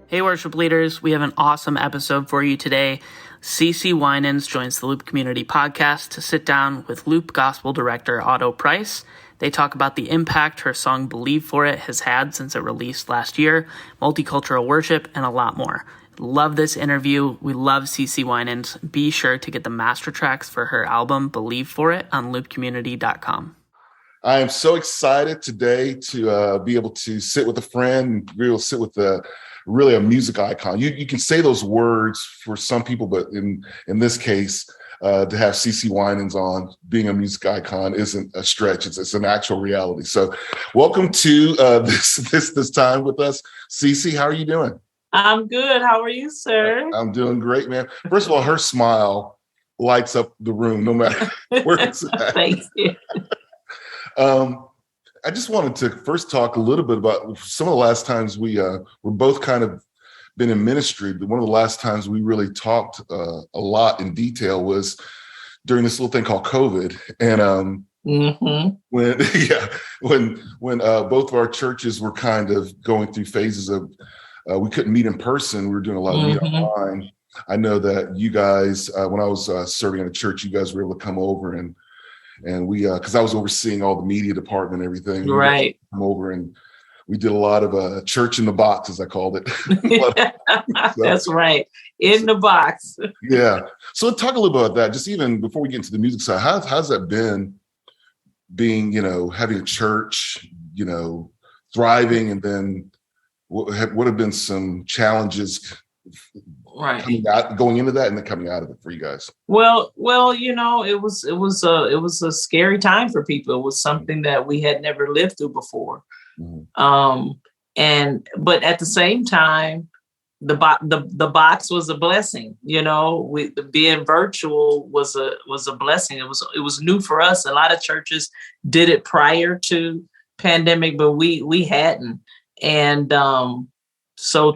Hey, worship leaders, we have an awesome episode for you today. CeCe Winans joins the Loop Community Podcast to sit down with Loop Gospel Director Otto Price. They talk about the impact her song Believe For It has had since it released last year, multicultural worship, and a lot more. Love this interview. We love CeCe Winans. Be sure to get the master tracks for her album Believe For It on loopcommunity.com. I am so excited today to be able to sit with a friend, be able to sit with really a music icon. You can say those words for some people, but in this case, to have CeCe Winans on, being a music icon isn't a stretch. It's an actual reality. So welcome to this time with us. CeCe, how are you doing? I'm good. How are you, sir? I'm doing great, man. First of all, her smile lights up the room no matter where it's at. Thank you. I just wanted to first talk a little bit about some of the last times we were both kind of been in ministry. But one of the last times we really talked a lot in detail was during this little thing called COVID. And when both of our churches were kind of going through phases of we couldn't meet in person. We were doing a lot of meet online. I know that you guys, when I was serving in a church, you guys were able to come over and we, because I was overseeing all the media department and everything. Right. Come over and we did a lot of church in the box, as I called it. That's right. In the box. Yeah. So talk a little bit about that. Just even before we get into the music side, how's that been being, having a church, thriving, and then what have been some challenges going into that and then coming out of it for you guys? Well, it was a scary time for people. It was something that we had never lived through before. Mm-hmm. But at the same time, the box was a blessing. Being virtual was a blessing. It was new for us. A lot of churches did it prior to pandemic, but we hadn't. And so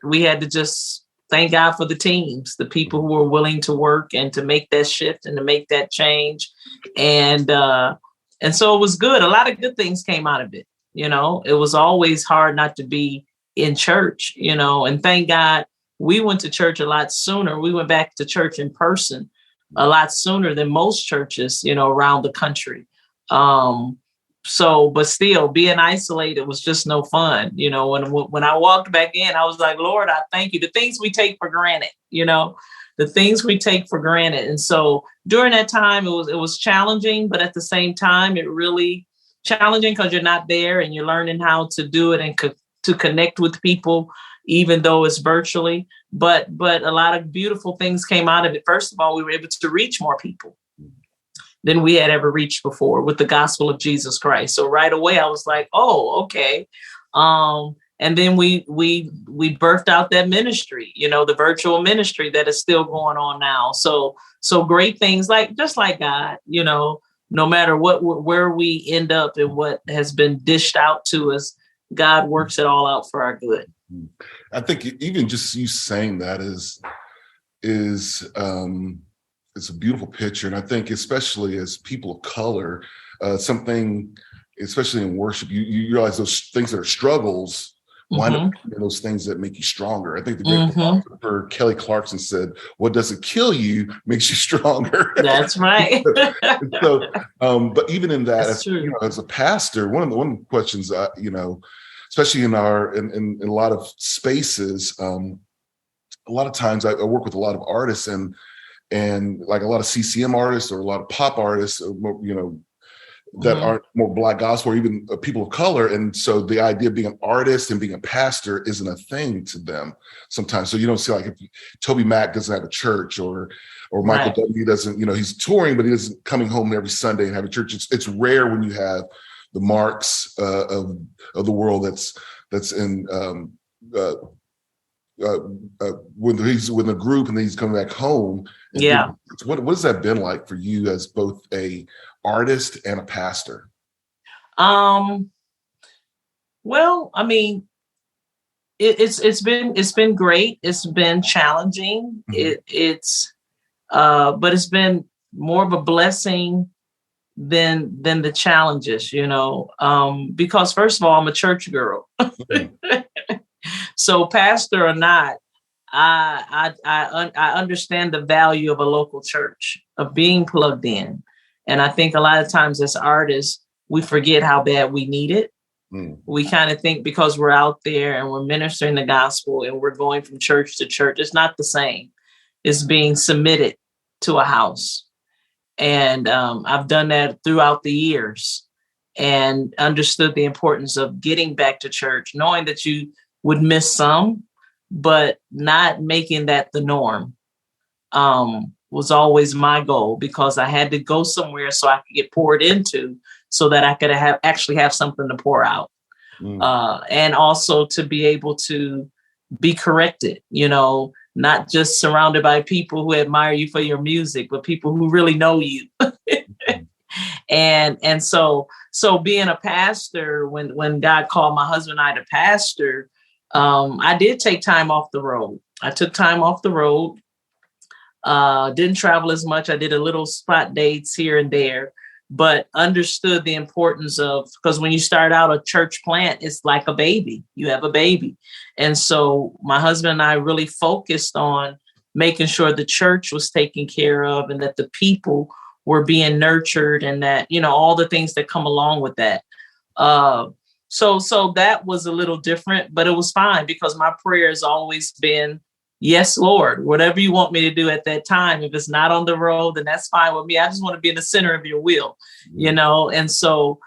we had to just thank God for the teams, the people who were willing to work and to make that shift and to make that change. And so it was good. A lot of good things came out of it. It was always hard not to be in church, and thank God we went to church a lot sooner. We went back to church in person a lot sooner than most churches, around the country. But still being isolated was just no fun. When I walked back in, I was like, Lord, I thank you. The things we take for granted, the things we take for granted. And so during that time, it was challenging, but at the same time, it really challenging because you're not there and you're learning how to do it and to connect with people, even though it's virtually. But a lot of beautiful things came out of it. First of all, we were able to reach more people than we had ever reached before with the gospel of Jesus Christ. So right away, I was like, oh, okay. And then we birthed out that ministry, the virtual ministry that is still going on now. So great things just like God, no matter where we end up and what has been dished out to us, God works it all out for our good. I think even just you saying that is it's a beautiful picture. And I think especially as people of color, something, especially in worship, you realize those things that are struggles wind up being those things that make you stronger. I think the great philosopher Kelly Clarkson said, what doesn't kill you makes you stronger. That's right. So, but even in that, as a pastor, one of the questions, especially in a lot of spaces, a lot of times I work with a lot of artists and like a lot of CCM artists or a lot of pop artists, that aren't more Black gospel or even people of color. And so the idea of being an artist and being a pastor isn't a thing to them sometimes. So you don't see like if Toby Mac doesn't have a church or Michael W. doesn't, he's touring, but he isn't coming home every Sunday and have a church. It's rare when you have the Marks of the world that's in when he's with a group and then he's coming back home. Yeah. What has that been like for you as both a artist and a pastor? Well, I mean, it's been great. It's been challenging. But it's been more of a blessing than the challenges, because first of all, I'm a church girl. So pastor or not, I understand the value of a local church, of being plugged in. And I think a lot of times as artists, we forget how bad we need it. We kind of think because we're out there and we're ministering the gospel and we're going from church to church, it's not the same. It's being submitted to a house. And I've done that throughout the years and understood the importance of getting back to church, knowing that you would miss some, but not making that the norm was always my goal, because I had to go somewhere so I could get poured into, so that I could actually have something to pour out. And also to be able to be corrected, not just surrounded by people who admire you for your music, but people who really know you. And so being a pastor, when God called my husband and I to pastor, I did take time off the road. I took time off the road, didn't travel as much. I did a little spot dates here and there, but understood the importance of, because when you start out a church plant, it's like a baby. You have a baby. And so my husband and I really focused on making sure the church was taken care of and that the people were being nurtured, and that, all the things that come along with that. So that was a little different, but it was fine, because my prayer has always been, yes, Lord, whatever you want me to do at that time. If it's not on the road, then that's fine with me. I just want to be in the center of your will, And so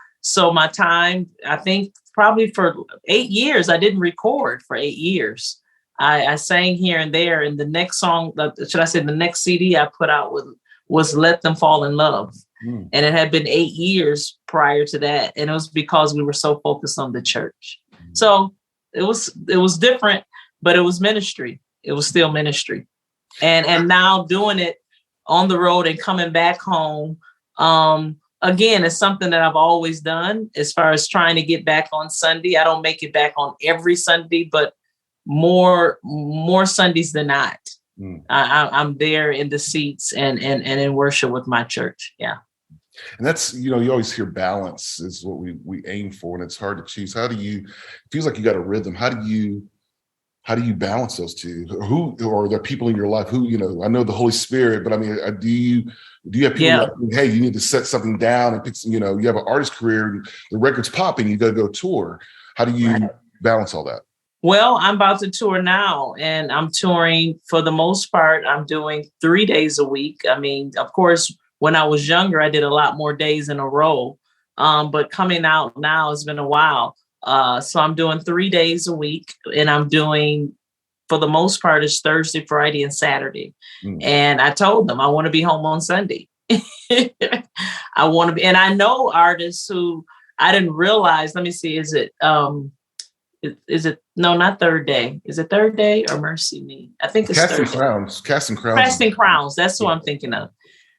my time, I think probably for 8 years, I didn't record for 8 years. I sang here and there. And the next song, the next CD I put out was Let Them Fall in Love. And it had been 8 years prior to that. And it was because we were so focused on the church. So it was different, but it was ministry. It was still ministry. And now doing it on the road and coming back home, again, it's something that I've always done as far as trying to get back on Sunday. I don't make it back on every Sunday, but more Sundays than not. I'm there in the seats and in worship with my church. Yeah. And that's, you always hear balance is what we aim for, and it's hard to choose. It feels like you got a rhythm. How do you balance those two? Or are there people in your life who, I know the Holy Spirit, but I mean, do you have people like, hey, you need to set something down and pick some, you have an artist career, the record's popping, you got to go tour. How do you balance all that? Well, I'm about to tour now, and I'm touring for the most part. I'm doing 3 days a week. I mean, of course, when I was younger, I did a lot more days in a row. But coming out now, it's been a while. So I'm doing 3 days a week, and I'm doing, for the most part, it's Thursday, Friday, and Saturday. And I told them I want to be home on Sunday. I want to be, and I know artists who I didn't realize. Let me see, is it no, not Third Day? Is it Third Day or Mercy Me? I think it's Casting Crowns. Casting Crowns. That's who I'm thinking of.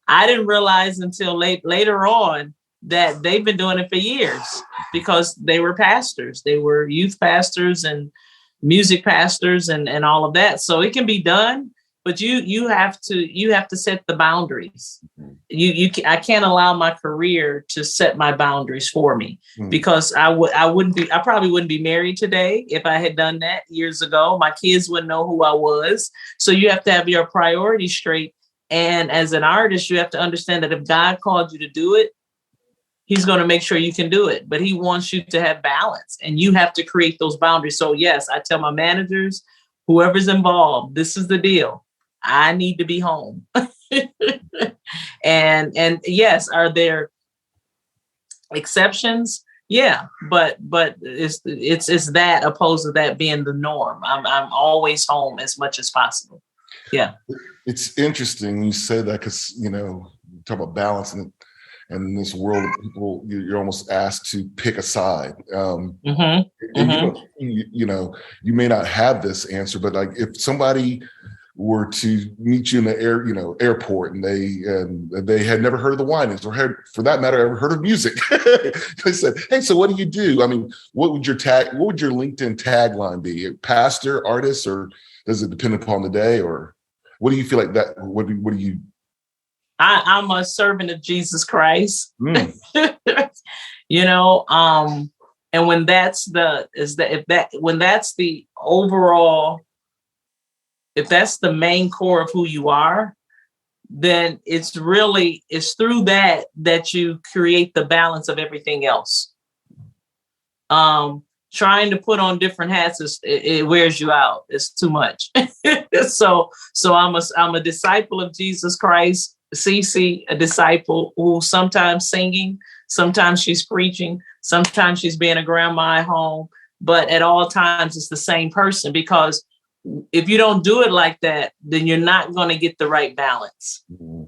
I didn't realize until later on that they've been doing it for years, because they were pastors. They were youth pastors and music pastors and all of that. So it can be done, but you have to set the boundaries. I can't allow my career to set my boundaries for me, because I probably wouldn't be married today if I had done that years ago. My kids wouldn't know who I was. So you have to have your priorities straight. And as an artist, you have to understand that if God called you to do it, He's going to make sure you can do it, but He wants you to have balance, and you have to create those boundaries. So yes, I tell my managers, whoever's involved, this is the deal. I need to be home. and yes, are there exceptions? Yeah, but it's that opposed to that being the norm. I'm always home as much as possible. Yeah. It's interesting you say that, because, talk about balance, and in this world of people, you're almost asked to pick a side. And you may not have this answer, but like if somebody were to meet you in the airport, and they had never heard of the Winans, or had, for that matter, ever heard of music, they said, "Hey, so what do you do?" I mean, what would your LinkedIn tagline be? Pastor, artist, or does it depend upon the day? Or what do you feel like that? What do you? I'm a servant of Jesus Christ. And when that's the overall, if that's the main core of who you are, then it's through that you create the balance of everything else. Trying to put on different hats it wears you out. It's too much. So I'm a disciple of Jesus Christ. CeCe, a disciple who sometimes singing, sometimes she's preaching, sometimes she's being a grandma at home, but at all times it's the same person, because if you don't do it like that, then you're not going to get the right balance. Mm-hmm.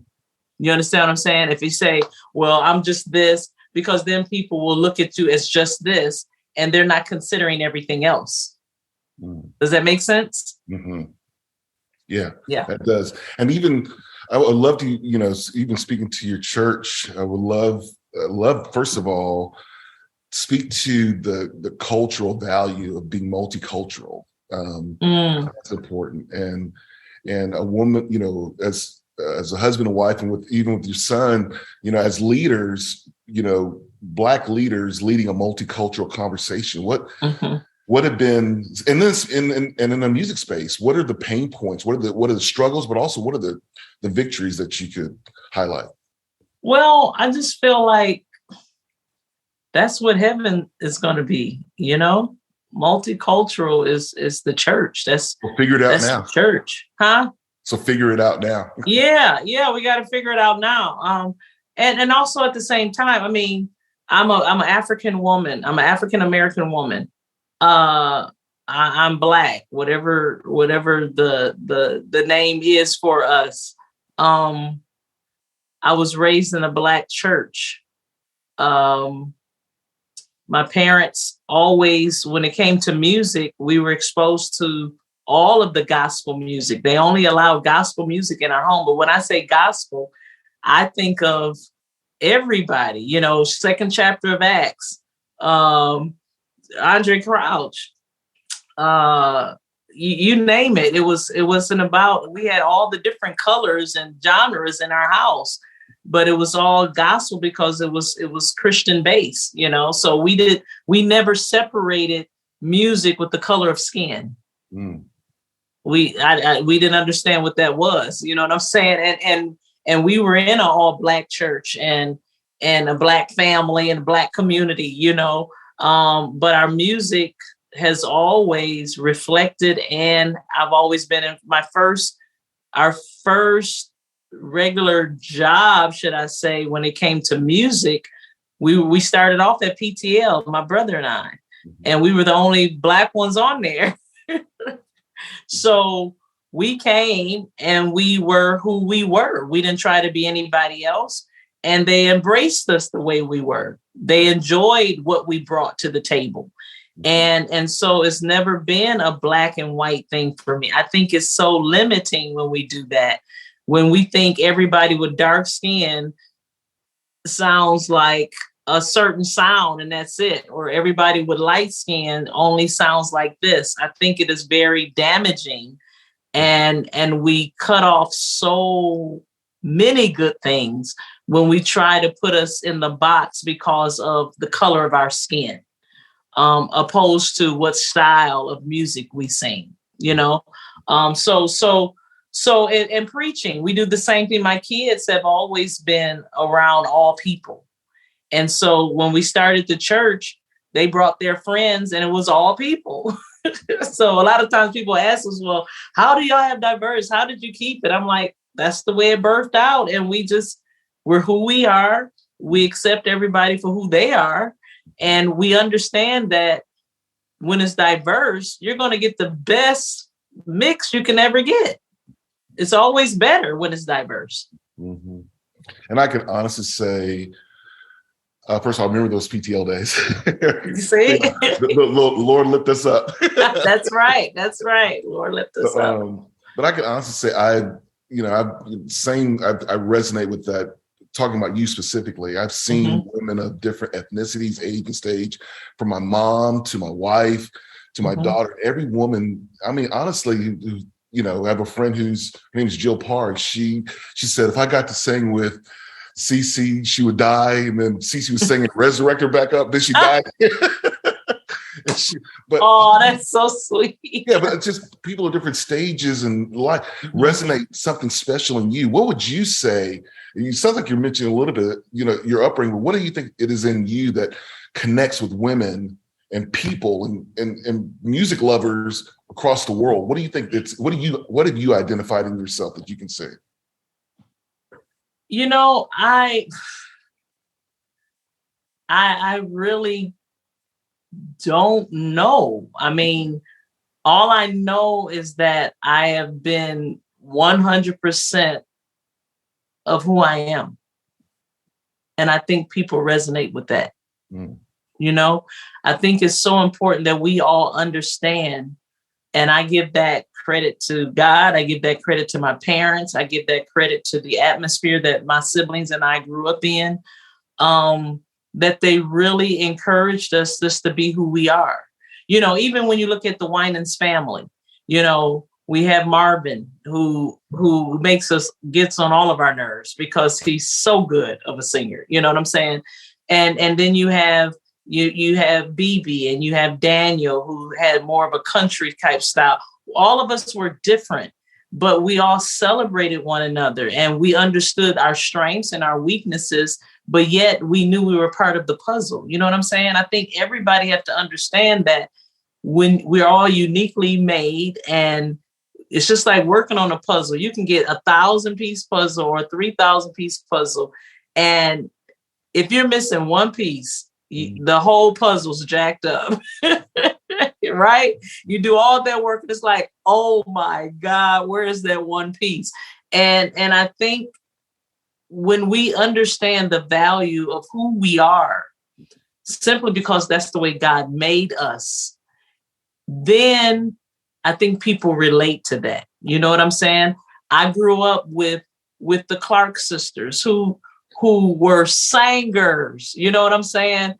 You understand what I'm saying? If you say, well, I'm just this, because then people will look at you as just this, and they're not considering everything else. Mm. Does that make sense? Mm-hmm. Yeah, that does. And even I would love to, even speaking to your church, I would love, first of all, speak to the cultural value of being multicultural. That's important. And a woman, as a husband and wife, and even with your son, as leaders, Black leaders leading a multicultural conversation, what have been in this in the music space, what are the pain points, what are the struggles, but also what are the victories that you could highlight? Well, I just feel like that's what heaven is going to be, multicultural is the church. We'll figure it out now. Church, huh? So figure it out now. Yeah, we got to figure it out now. And also at the same time, I mean, I'm an African woman. I'm an African American woman. I'm Black, whatever the name is for us. I was raised in a Black church. My parents always, when it came to music, we were exposed to all of the gospel music. They only allowed gospel music in our home. But when I say gospel, I think of everybody, second chapter of Acts, Andre Crouch, you name it. It wasn't about, we had all the different colors and genres in our house, but it was all gospel because it was Christian based, so we never separated music with the color of skin. Mm. We didn't understand what that was, you know what I'm saying? And we were in an all Black church and a Black family and a Black community, but our music has always reflected, and I've always been in our first regular job, should I say, when it came to music, we started off at PTL, my brother and I, and we were the only Black ones on there. So we came and we were who we were. We didn't try to be anybody else. And they embraced us the way we were. They enjoyed what we brought to the table. And so it's never been a black and white thing for me. I think it's so limiting when we do that. When we think everybody with dark skin sounds like a certain sound and that's it, or everybody with light skin only sounds like this. I think it is very damaging, and we cut off so many good things when we try to put us in the box because of the color of our skin, opposed to what style of music we sing, So in preaching, we do the same thing. My kids have always been around all people. And so when we started the church, they brought their friends and it was all people. So a lot of times people ask us, well, how do y'all have diverse? How did you keep it? I'm like, that's the way it birthed out. And we're who we are. We accept everybody for who they are. And we understand that when it's diverse, you're going to get the best mix you can ever get. It's always better when it's diverse. Mm-hmm. And I can honestly say, first of all, I remember those PTL days. You see? the Lord lift us up. That's right. Lord lift us up. But I can honestly say, I resonate with that. Talking about you specifically, I've seen women of different ethnicities, age, and stage, from my mom to my wife to my daughter. Every woman, I mean, honestly, I have a friend her name is Jill Park. She said, if I got to sing with CeCe, she would die. And then CeCe was singing, resurrect her back up. Then she died. But oh, that's so sweet. Yeah, but it's just people at different stages and life resonate something special in you. What would you say? You sound like you're mentioning a little bit, your upbringing. What do you think it is in you that connects with women and people and music lovers across the world? What do you think what have you identified in yourself that you can say? I really don't know. I mean, all I know is that I have been 100% of who I am. And I think people resonate with that. I think it's so important that we all understand. And I give that credit to God. I give that credit to my parents. I give that credit to the atmosphere that my siblings and I grew up in, that they really encouraged us just to be who we are. Even when you look at the Winans family, we have Marvin who gets on all of our nerves because he's so good of a singer. You know what I'm saying? And then you have BB and you have Daniel who had more of a country type style. All of us were different, but we all celebrated one another and we understood our strengths and our weaknesses, but yet we knew we were part of the puzzle. You know what I'm saying? I think everybody has to understand that when we're all uniquely made, and it's just like working on a puzzle. You can get 1,000-piece puzzle or a 3,000-piece puzzle. And if you're missing one piece, the whole puzzle's jacked up, right? You do all that work and it's like, oh my God, where is that one piece? And I think when we understand the value of who we are, simply because that's the way God made us, then I think people relate to that. You know what I'm saying? I grew up with the Clark sisters who were singers. You know what I'm saying?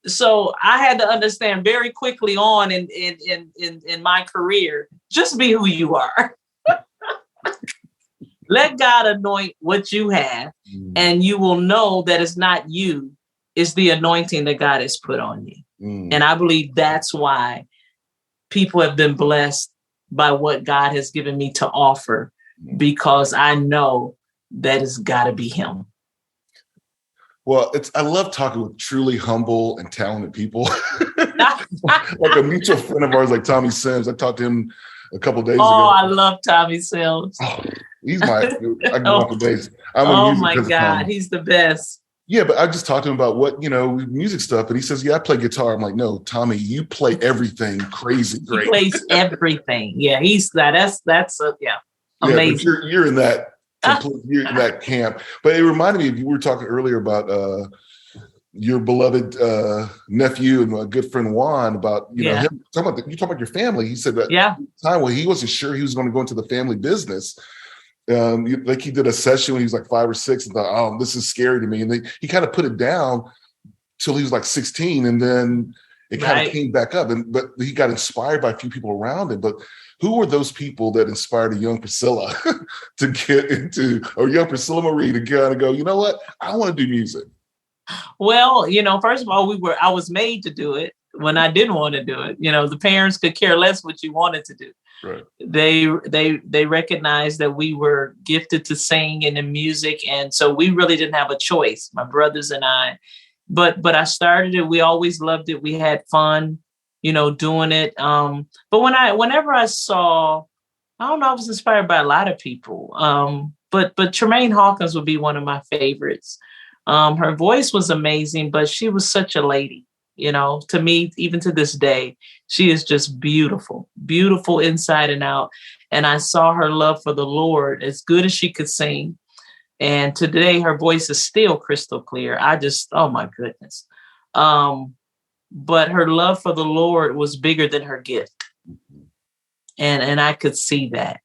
So I had to understand very quickly on in my career, just be who you are. Let God anoint what you have, and you will know that it's not you, it's the anointing that God has put on you. And I believe that's why people have been blessed by what God has given me to offer, because I know that it's got to be him. Well, I love talking with truly humble and talented people. Like a mutual friend of ours, like Tommy Sims. I talked to him a couple of days ago. Oh, I love Tommy Sims. Oh, he's I can go on for days. Oh my God, he's the best. Yeah, but I just talked to him about what, music stuff. And he says, yeah, I play guitar. I'm like, no, Tommy, you play everything crazy great. He plays everything. Yeah, that's amazing. Yeah, but you're in that. You're in that camp. But it reminded me of, you were talking earlier about your beloved nephew and my good friend Juan, about him talking about your family. He said that time when he wasn't sure he was going to go into the family business. Like he did a session when he was like 5 or 6 and thought, oh, this is scary to me. And he kind of put it down till he was like 16, and then it kind of came back up. But he got inspired by a few people around him. But who were those people that inspired a young Priscilla to get into, or young Priscilla Marie to kind of go, you know what, I want to do music? Well, first of all, I was made to do it when I didn't want to do it. The parents could care less what you wanted to do. Right. They recognized that we were gifted to sing and in music. And so we really didn't have a choice, my brothers and I. But I started it. We always loved it. We had fun, doing it. But whenever I saw, I don't know, I was inspired by a lot of people. But Tremaine Hawkins would be one of my favorites. Her voice was amazing, but she was such a lady. To me, even to this day, she is just beautiful, beautiful inside and out. And I saw her love for the Lord, as good as she could sing. And today her voice is still crystal clear. Oh my goodness. But her love for the Lord was bigger than her gift. And I could see that.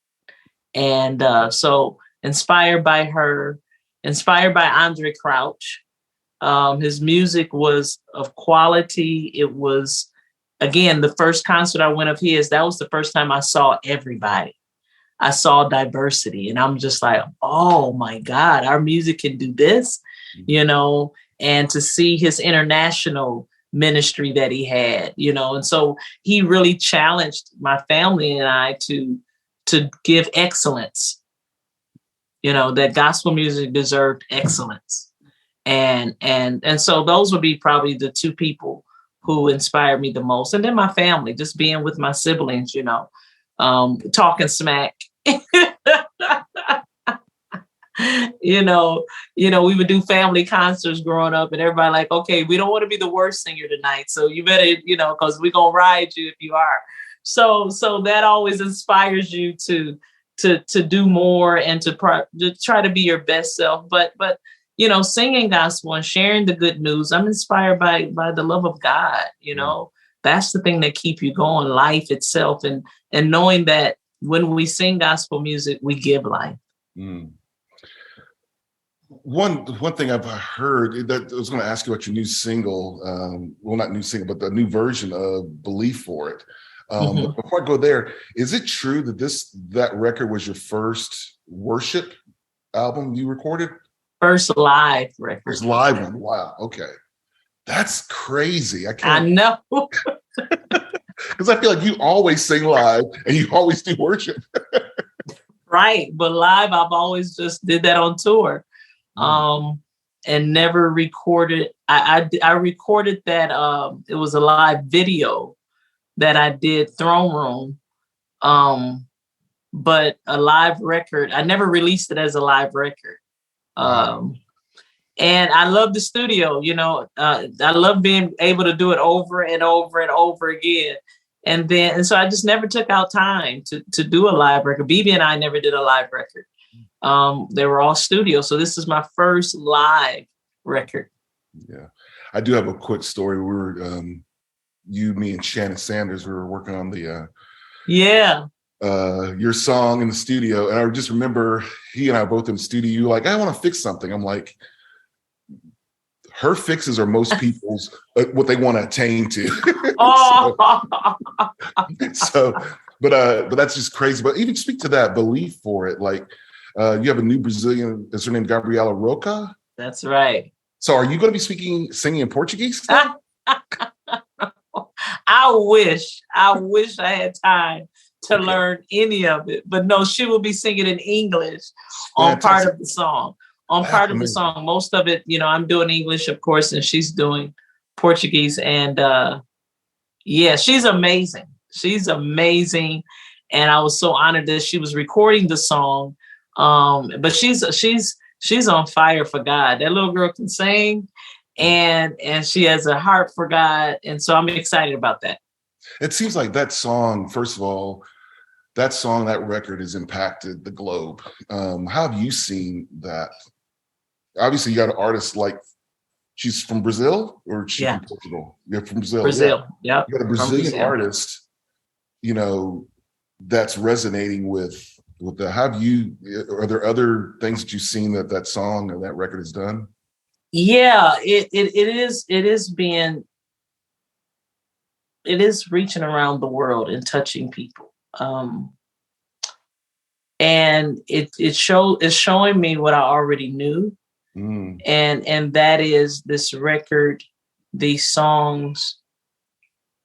And so inspired by her, inspired by Andre Crouch. His music was of quality. It was, again, the first concert I went of his, that was the first time I saw everybody. I saw diversity, and I'm just like, oh my God, our music can do this, and to see his international ministry that he had, you know. And so he really challenged my family and I to give excellence, you know, that gospel music deserved excellence. And so those would be probably the two people who inspired me the most. And then my family, just being with my siblings, you know, talking smack. you know, we would do family concerts growing up, and everybody like, okay, we don't want to be the worst singer tonight, so you better, you know, because we're gonna ride you if you are. So that always inspires you to do more and to try to be your best self. But you know, singing gospel and sharing the good news, I'm inspired by the love of God. You know, that's the thing that keep you going, life itself, and knowing that when we sing gospel music, we give life. Mm. One thing I've heard that I was going to ask you about your new single, well, not new single, but the new version of "Believe for It." But before I go there, is it true that that record was your first worship album you recorded? First live record. First live one. Wow. Okay, that's crazy. I know. Because I feel like you always sing live and you always do worship. Right, but live, I've always just did that on tour. And never recorded. I recorded that. It was a live video that I did, Throne Room. But a live record, I never released it as a live record. And I love the studio, you know, I love being able to do it over and over and over again. And so I just never took out time to do a live record. BB and I never did a live record. They were all studio. So this is my first live record. Yeah. I do have a quick story. We were, you, me, and Shannon Sanders, we were working on the, your song in the studio. And I just remember he and I both in the studio, you were like, I want to fix something. I'm like, her fixes are most people's, what they want to attain to. But that's just crazy. But even speak to that, Believe for It. Like, you have a new Brazilian, is her name Gabriela Roca? That's right. So are you going to be singing in Portuguese? I wish I had time to learn any of it. But no, she will be singing in English on part of the song. Part of the song. Most of it, you know, I'm doing English, of course, and she's doing Portuguese. And she's amazing. She's amazing. And I was so honored that she was recording the song. But she's on fire for God. That little girl can sing, and she has a heart for God. And so I'm excited about that. It seems like that song, first of all, that record has impacted the globe. How have you seen that? Obviously, you got an artist like, she's from Brazil, or she's from Portugal? You're from Brazil. Brazil, yeah. You got a Brazilian artist, you know, that's resonating with the. Are there other things that you've seen that song or that record has done? Yeah, it is reaching around the world and touching people. And it's showing me what I already knew. And that is, this record, these songs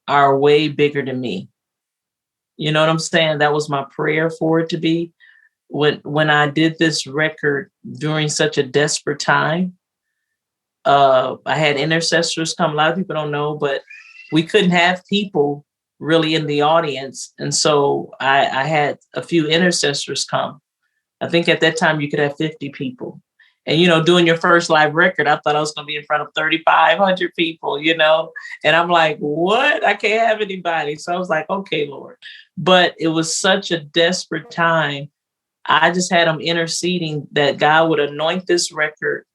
are way bigger than me. You know what I'm saying? That was my prayer for it to be. When I did this record during such a desperate time, I had intercessors come. A lot of people don't know, but we couldn't have people really in the audience. And so I had a few intercessors come. I think at that time you could have 50 people. And, you know, doing your first live record, I thought I was going to be in front of 3,500 people, you know, and I'm like, what? I can't have anybody. So I was like, okay, Lord. But it was such a desperate time. I just had them interceding that God would anoint this record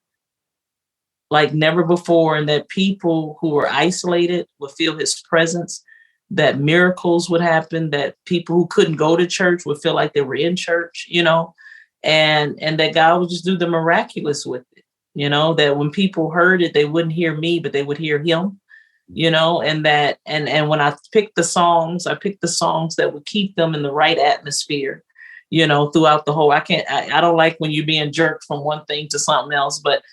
like never before, and that people who were isolated would feel his presence, that miracles would happen, that people who couldn't go to church would feel like they were in church, you know. And that God would just do the miraculous with it, you know, that when people heard it, they wouldn't hear me, but they would hear him, you know, and when I picked the songs that would keep them in the right atmosphere, you know, throughout the whole. I don't like when you're being jerked from one thing to something else, but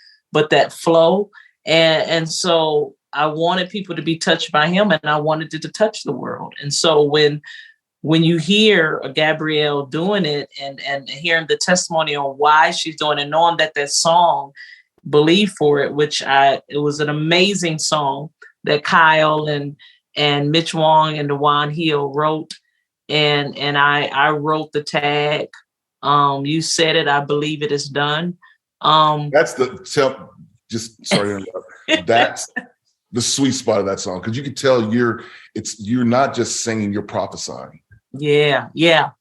that flow. And so I wanted people to be touched by him, and I wanted it to touch the world. And so when you hear Gabrielle doing it and hearing the testimony on why she's doing it, knowing that song, Believe for It, it was an amazing song that Kyle and Mitch Wong and DeJuan Hill wrote. And I wrote the tag. You said it, I believe it is done. That's sorry to interrupt. That's the sweet spot of that song, because you can tell you're not just singing, you're prophesying. Yeah. And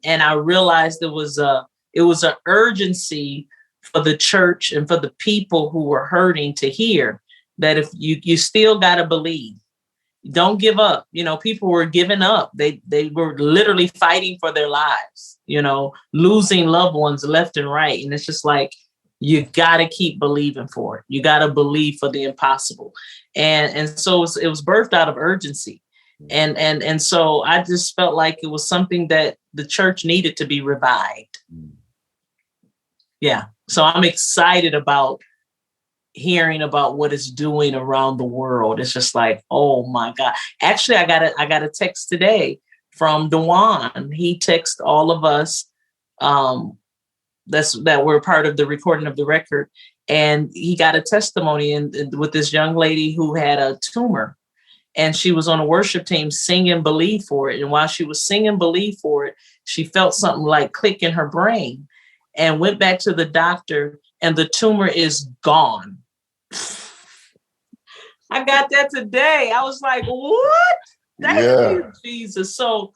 I realized it was an urgency for the church and for the people who were hurting to hear that if you still got to believe, don't give up. People were giving up. They were literally fighting for their lives, losing loved ones left and right. And it's just like, you got to keep believing for it. You got to believe for the impossible. And so it was birthed out of urgency. And so I just felt like it was something that the church needed to be revived. Yeah. So I'm excited about hearing about what it's doing around the world. It's just like, oh my God. Actually, I got a text today from DeJuan. He texted all of us that were part of the recording of the record. And he got a testimony with this young lady who had a tumor. And she was on a worship team singing Believe for It. And while she was singing Believe for It, she felt something like click in her brain and went back to the doctor, and the tumor is gone. I got that today. I was like, what? Thank you, Jesus. So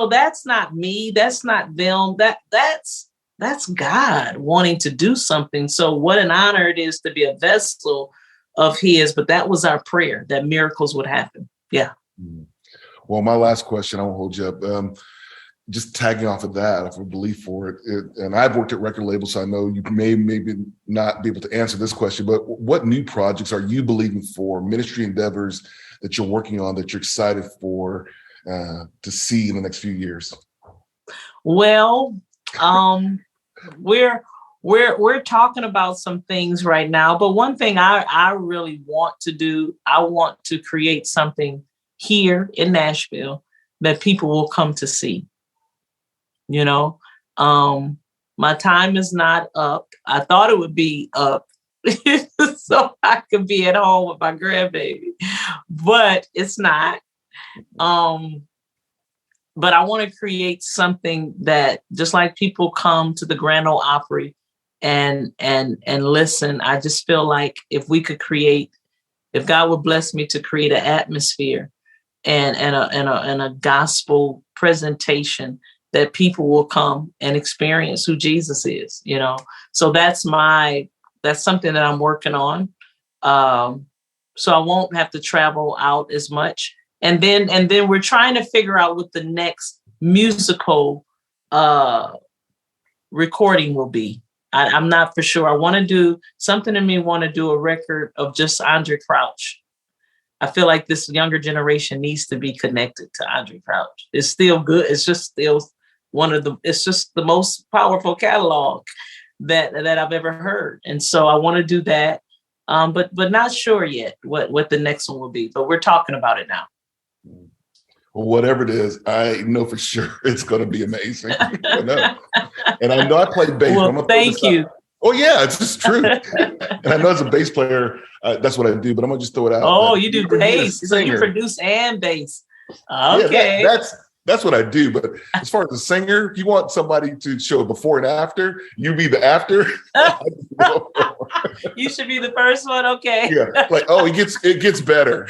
that's not me. That's not them. That's God wanting to do something. So what an honor it is to be a vessel of his. But that was our prayer, that miracles would happen. Yeah. Well, my last question, I won't hold you up. Just tagging off of that, if we believe for it, and I've worked at record labels, so I know you may maybe not be able to answer this question, but what new projects are you believing for, ministry endeavors that you're working on that you're excited for to see in the next few years? Well, we're talking about some things right now, but one thing I really want to do, I want to create something here in Nashville that people will come to see. My time is not up. I thought it would be up so I could be at home with my grandbaby, but it's not. But I want to create something that just like people come to the Grand Ole Opry and listen. I just feel like if God would bless me to create an atmosphere and a gospel presentation that people will come and experience who Jesus is, So that's something that I'm working on. So I won't have to travel out as much. And then we're trying to figure out what the next musical recording will be. I'm not for sure. I want to do something in me, want to do a record of just Andre Crouch. I feel like this younger generation needs to be connected to Andre Crouch. It's still good. It's just still it's just the most powerful catalog that I've ever heard. And so I want to do that. But not sure yet what the next one will be, but we're talking about it now. Well, whatever it is, I know for sure it's going to be amazing. I know. And I know I play bass. Well, thank you. Oh, yeah, it's just true. And I know as a bass player, that's what I do, but I'm going to just throw it out. Oh, you do bass. So you produce and bass. Okay. Yeah, that's what I do. But as far as a singer, if you want somebody to show a before and after, you be the after. You should be the first one. Okay. Yeah. Like, it gets better.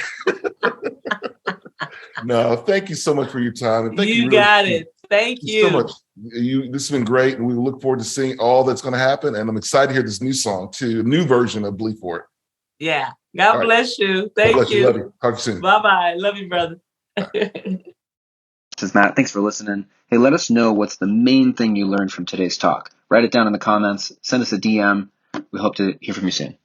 No, thank you so much for your time. And you got it. Thank you so much. This has been great. And we look forward to seeing all that's going to happen. And I'm excited to hear this new song too, a new version of Believe for It. Yeah. God bless you. Thank you. Love you. Talk to you soon. Bye-bye. Love you, brother. This is Matt. Thanks for listening. Hey, let us know what's the main thing you learned from today's talk. Write it down in the comments. Send us a DM. We hope to hear from you soon.